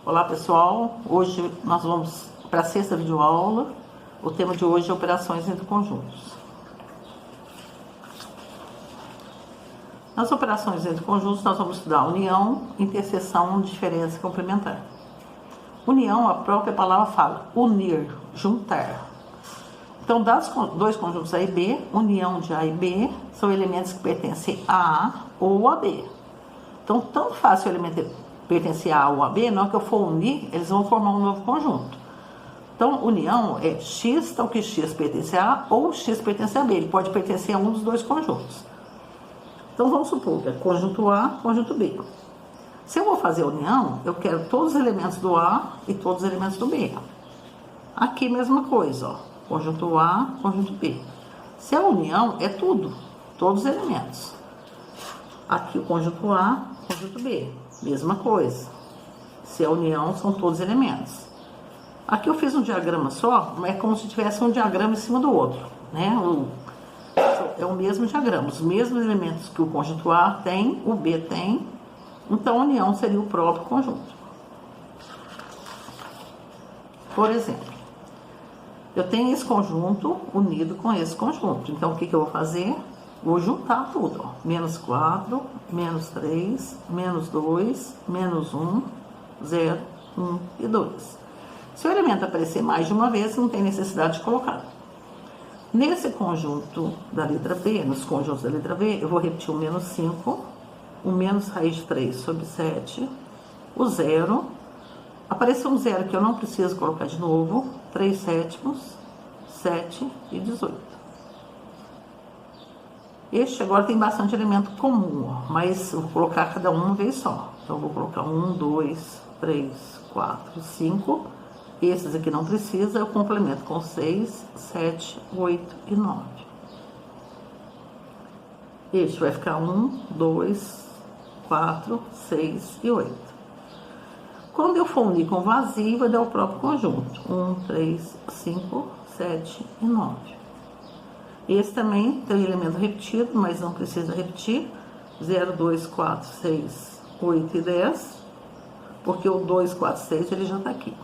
Olá pessoal, hoje nós vamos para a sexta videoaula. O tema de hoje é operações entre conjuntos. Nas operações entre conjuntos nós vamos estudar união, interseção, diferença e complementar. União, a própria palavra fala, unir, juntar. Então, das dois conjuntos A e B, união de A e B são elementos que pertencem a A ou a B. Então, tanto faz se o elemento pertencer a A ou a B, na hora que eu for unir, eles vão formar um novo conjunto. Então, união é X, tal que X pertence a A ou X pertence a B. Ele pode pertencer a um dos dois conjuntos. Então, vamos supor que é conjunto A, conjunto B. Se eu vou fazer a união, eu quero todos os elementos do A e todos os elementos do B. Aqui, mesma coisa, ó. Conjunto A, conjunto B. Se a união é tudo, todos os elementos. Aqui o conjunto A, conjunto B. Mesma coisa. Se a união são todos os elementos. Aqui eu fiz um diagrama só, mas é como se tivesse um diagrama em cima do outro, né? É o mesmo diagrama, os mesmos elementos que o conjunto A tem, o B tem. Então a união seria o próprio conjunto. Por exemplo, eu tenho esse conjunto unido com esse conjunto. Então, o que eu vou fazer? Vou juntar tudo, ó. Menos 4, menos 3, menos 2, menos 1, 0, 1 e 2. Se o elemento aparecer mais de uma vez, não tem necessidade de colocar. Nesse conjunto da letra B, nos conjuntos da letra B, eu vou repetir o menos 5, o menos raiz de 3 sobre 7, o 0. Apareceu um 0 que eu não preciso colocar de novo, 3 sétimos, 7 e 18. Este agora tem bastante elemento comum, ó, mas eu vou colocar cada um uma vez só. Então, eu vou colocar 1, 2, 3, 4, 5. Esses aqui não precisa, eu complemento com 6, 7, 8 e 9. Este vai ficar 1, 2, 4, 6 e 8. Quando eu for unir com vazio, vai dar o próprio conjunto. 1, 3, 5, 7 e 9. Esse também tem elemento repetido, mas não precisa repetir. 0, 2, 4, 6, 8 e 10. Porque o 2, 4, 6 ele já está aqui.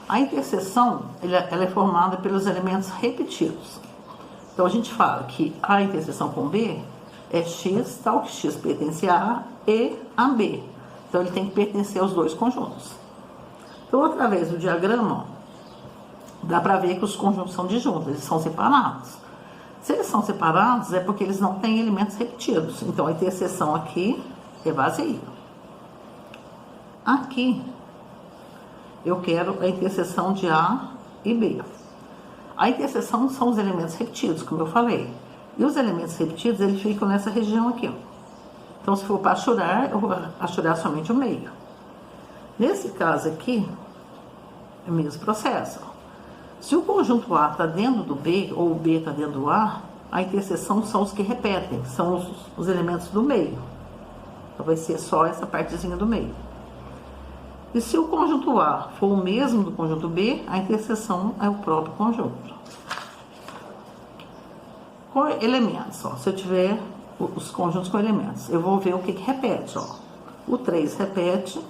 A interseção ela é formada pelos elementos repetidos. Então a gente fala que a interseção com B é X, tal que X pertence a A e a B. Então, ele tem que pertencer aos dois conjuntos. Então, através do diagrama, dá para ver que os conjuntos são disjuntos, eles são separados. Se eles são separados, é porque eles não têm elementos repetidos. Então, a interseção aqui é vazia. Aqui, eu quero a interseção de A e B. A interseção são os elementos repetidos, como eu falei. E os elementos repetidos, eles ficam nessa região aqui, ó. Então, se for para achurar, eu vou achurar somente o meio. Nesse caso aqui, é o mesmo processo. Se o conjunto A está dentro do B, ou o B está dentro do A, a interseção são os que repetem, são os elementos do meio. Então, vai ser só essa partezinha do meio. E se o conjunto A for o mesmo do conjunto B, a interseção é o próprio conjunto. Com elementos, ó, se eu tiver os conjuntos com elementos, eu vou ver o que repete, ó. O 3 repete,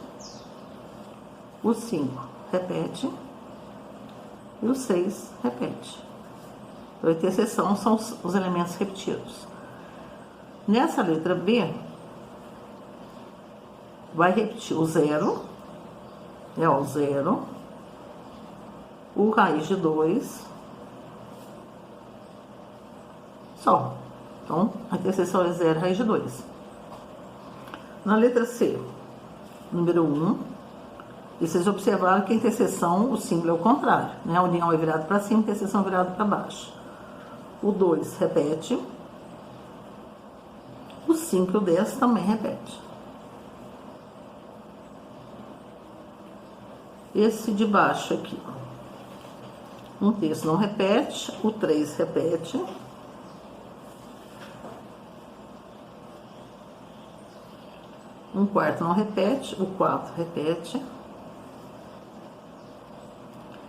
o 5 repete e o 6 repete. Então, a interseção são os elementos repetidos. Nessa letra B, vai repetir o 0, é o 0, o raiz de 2, só. Então, a interseção é 0, raiz de 2. Na letra C, número 1, e vocês observaram que a interseção, o símbolo é o contrário, né? A união é virada para cima, a interseção é virada para baixo. O 2 repete, o 5 e o 10 também repete. Esse de baixo aqui, um terço não repete, o 3 repete. Um quarto não repete, o 4 repete.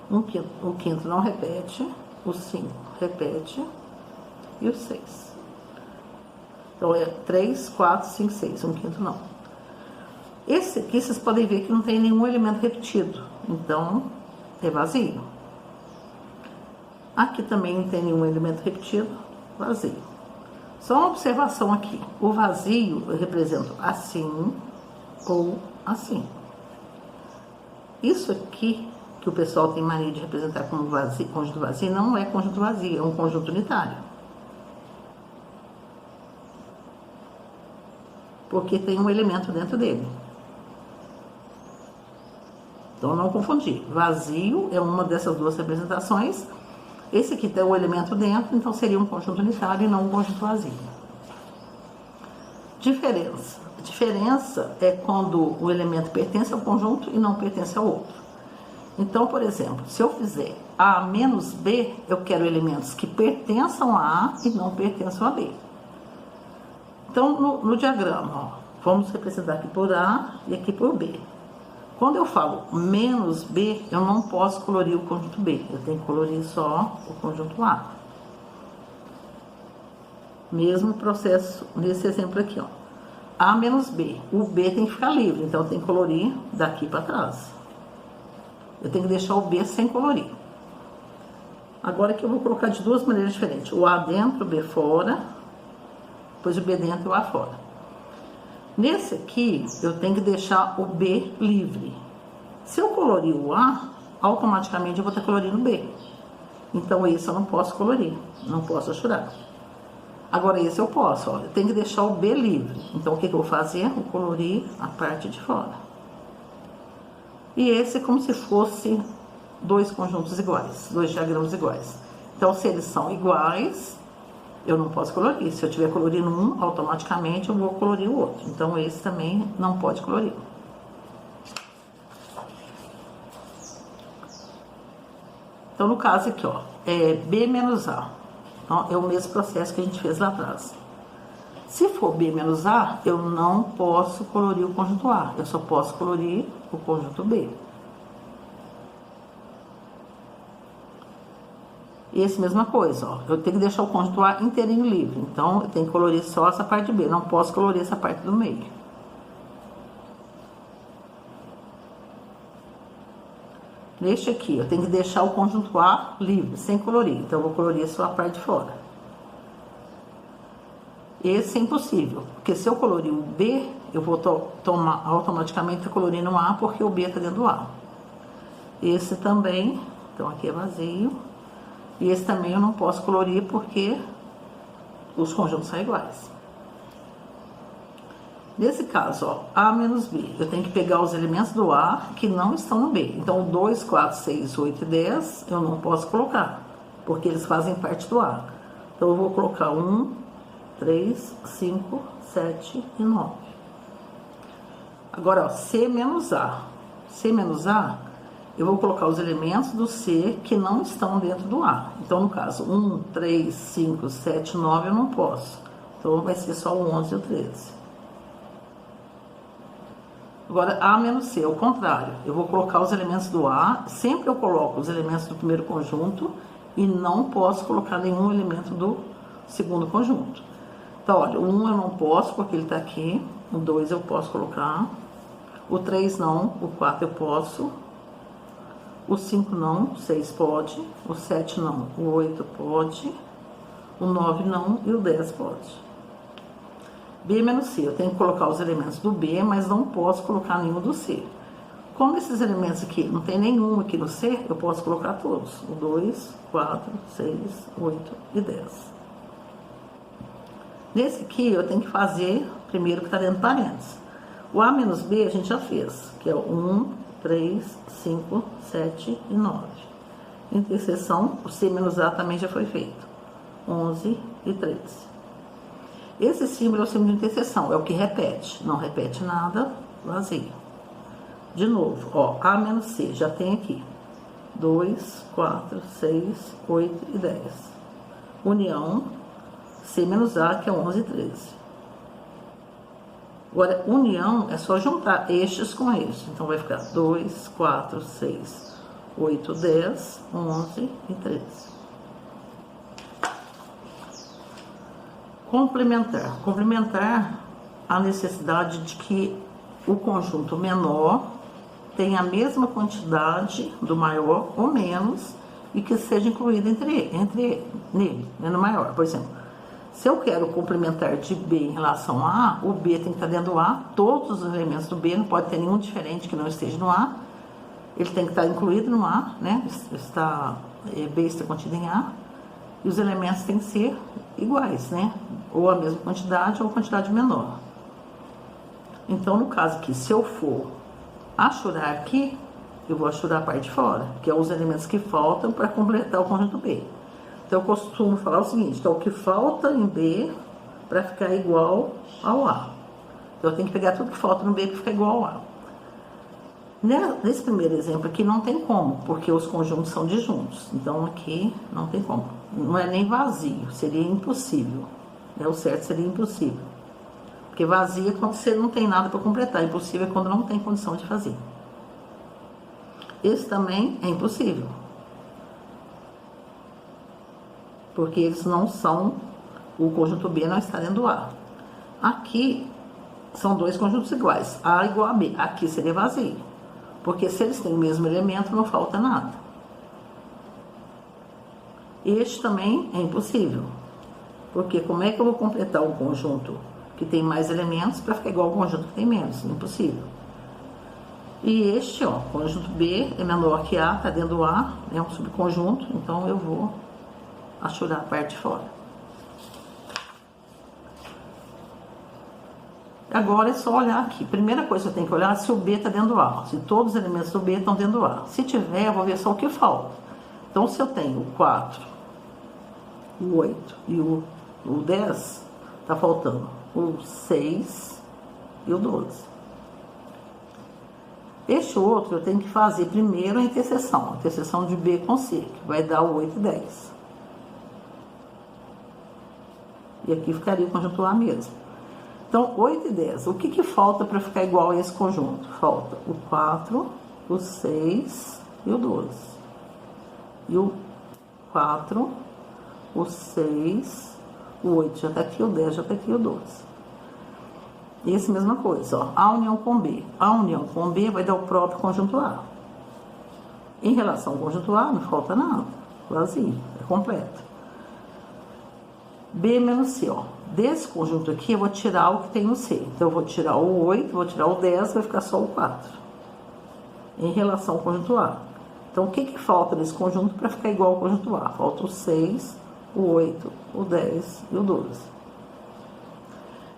O quinto não repete, o 5 repete e o 6. Então, é 3, 4, 5, 6, um quinto não. Esse aqui vocês podem ver que não tem nenhum elemento repetido, então é vazio. Aqui também não tem nenhum elemento repetido, vazio. Só uma observação aqui, o vazio eu represento assim ou assim. Isso aqui que o pessoal tem mania de representar como vazio, conjunto vazio, não é conjunto vazio, é um conjunto unitário. Porque tem um elemento dentro dele. Então não confundir. Vazio é uma dessas duas representações. Esse aqui tem o elemento dentro, então seria um conjunto unitário e não um conjunto vazio. Diferença. Diferença é quando o elemento pertence ao conjunto e não pertence ao outro. Então, por exemplo, se eu fizer A menos B, eu quero elementos que pertençam a A e não pertençam a B. Então, no diagrama, ó, vamos representar aqui por A e aqui por B. Quando eu falo menos B, eu não posso colorir o conjunto B. Eu tenho que colorir só o conjunto A. Mesmo processo nesse exemplo aqui, ó. A menos B. O B tem que ficar livre, então eu tenho que colorir daqui para trás. Eu tenho que deixar o B sem colorir. Agora que eu vou colocar de duas maneiras diferentes. O A dentro, o B fora. Depois o B dentro e o A fora. Nesse aqui, eu tenho que deixar o B livre. Se eu colorir o A, automaticamente eu vou estar colorindo o B. Então esse eu não posso colorir, não posso achurar. Agora esse eu posso, ó, eu tenho que deixar o B livre. Então o que eu vou fazer? Vou colorir a parte de fora. E esse é como se fosse dois conjuntos iguais, dois diagramas iguais. Então se eles são iguais, eu não posso colorir. Se eu estiver colorindo um, automaticamente eu vou colorir o outro. Então esse também não pode colorir. Então no caso aqui, ó, é B menos A. Então, é o mesmo processo que a gente fez lá atrás. Se for B menos A, eu não posso colorir o conjunto A. Eu só posso colorir o conjunto B. Esse mesma coisa, ó. Eu tenho que deixar o conjunto A inteirinho livre. Então, eu tenho que colorir só essa parte B. Não posso colorir essa parte do meio. Neste aqui, eu tenho que deixar o conjunto A livre, sem colorir. Então, eu vou colorir só a parte de fora. Esse é impossível, porque se eu colorir o B, eu vou tomar automaticamente colorindo o A, porque o B está dentro do A. Esse também, então aqui é vazio. E esse também eu não posso colorir, porque os conjuntos são iguais. Nesse caso, ó, A menos B, eu tenho que pegar os elementos do A que não estão no B. Então, 2, 4, 6, 8 e 10 eu não posso colocar, porque eles fazem parte do A. Então, eu vou colocar 1, 3, 5, 7 e 9. Agora, ó, C menos A. C menos A, eu vou colocar os elementos do C que não estão dentro do A. Então, no caso, 1, 3, 5, 7, 9 eu não posso. Então, vai ser só o 11 e o 13. Agora, A menos C, ao contrário, eu vou colocar os elementos do A, sempre eu coloco os elementos do primeiro conjunto e não posso colocar nenhum elemento do segundo conjunto. Então, olha, o 1 eu não posso porque ele está aqui, o 2 eu posso colocar, o 3 não, o 4 eu posso, o 5 não, o 6 pode, o 7 não, o 8 pode, o 9 não e o 10 pode. B menos C, eu tenho que colocar os elementos do B, mas não posso colocar nenhum do C. Como esses elementos aqui, não tem nenhum aqui no C, eu posso colocar todos. O 2, 4, 6, 8 e 10. Nesse aqui, eu tenho que fazer primeiro o que está dentro do parênteses. O A menos B a gente já fez, que é o 1, 3, 5, 7 e 9. Interseção, o C menos A também já foi feito. 11 e 13. Esse símbolo é o símbolo de interseção, é o que repete. Não repete nada, vazio. De novo, ó, A menos C, já tem aqui. 2, 4, 6, 8 e 10. União, C menos A, que é 11 e 13. Agora, união é só juntar estes com estes. Então, vai ficar 2, 4, 6, 8, 10, 11 e 13. Complementar. Complementar a necessidade de que o conjunto menor tem a mesma quantidade do maior ou menos e que seja incluído nele, né, no maior. Por exemplo, se eu quero o complementar de B em relação a A, o B tem que estar dentro do A, todos os elementos do B, não pode ter nenhum diferente que não esteja no A, ele tem que estar incluído no A, né? B está contido em A, e os elementos têm que ser iguais, né? Ou a mesma quantidade ou quantidade menor. Então, no caso aqui, se eu for achurar aqui, eu vou achurar a parte de fora, que é os elementos que faltam para completar o conjunto B. Então, eu costumo falar o seguinte, então, o que falta em B para ficar igual ao A. Então, eu tenho que pegar tudo que falta no B para ficar igual ao A. Nesse primeiro exemplo aqui não tem como, porque os conjuntos são disjuntos. Então, aqui não tem como. Não é nem vazio, seria impossível. O certo seria impossível. Porque vazio é quando você não tem nada para completar. Impossível é quando não tem condição de fazer. Esse também é impossível. Porque eles não são, o conjunto B não está dentro do A. Aqui são dois conjuntos iguais, A igual a B. Aqui seria vazio. Porque se eles têm o mesmo elemento, não falta nada. Este também é impossível. Porque como é que eu vou completar um conjunto que tem mais elementos para ficar igual ao conjunto que tem menos? Impossível. E este, ó, conjunto B é menor que A, está dentro do A, é um subconjunto, então eu vou achurar a parte de fora. Agora é só olhar aqui. Primeira coisa que eu tenho que olhar é se o B está dentro do A. Se todos os elementos do B estão dentro do A. Se tiver, eu vou ver só o que falta. Então, se eu tenho o 4, o 8 e o 10, está faltando o 6 e o 12. Este outro eu tenho que fazer primeiro a interseção de B com C, que vai dar o 8 e 10. E aqui ficaria o conjunto A mesmo. Então, 8 e 10. O que falta para ficar igual a esse conjunto? Falta o 4, o 6 e o 12. E o 4, o 6, o 8 já está aqui, o 10 já está aqui, o 12. Esse mesma coisa, ó, A união com B. A união com B vai dar o próprio conjunto A. Em relação ao conjunto A, não falta nada. Vazio, é completo. B menos C, ó. Desse conjunto aqui, eu vou tirar o que tem no C. Então, eu vou tirar o 8, vou tirar o 10, vai ficar só o 4. Em relação ao conjunto A. Então, o que falta nesse conjunto para ficar igual ao conjunto A? Falta o 6, o 8, o 10 e o 12.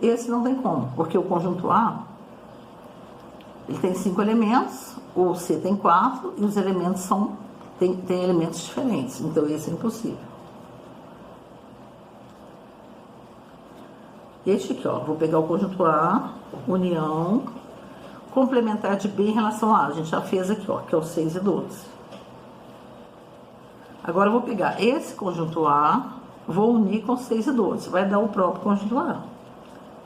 Esse não tem como, porque o conjunto A, ele tem 5 elementos, o C tem 4, e os elementos tem elementos diferentes. Então, esse é impossível. Este aqui, ó, vou pegar o conjunto A, união, complementar de B em relação a A. A gente já fez aqui, ó, que é o 6 e 12. Agora, eu vou pegar esse conjunto A, vou unir com 6 e 12. Vai dar o próprio conjunto A,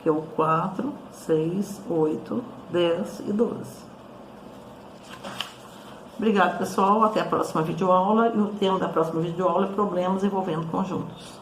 que é o 4, 6, 8, 10 e 12. Obrigada, pessoal. Até a próxima videoaula. E o tema da próxima videoaula é problemas envolvendo conjuntos.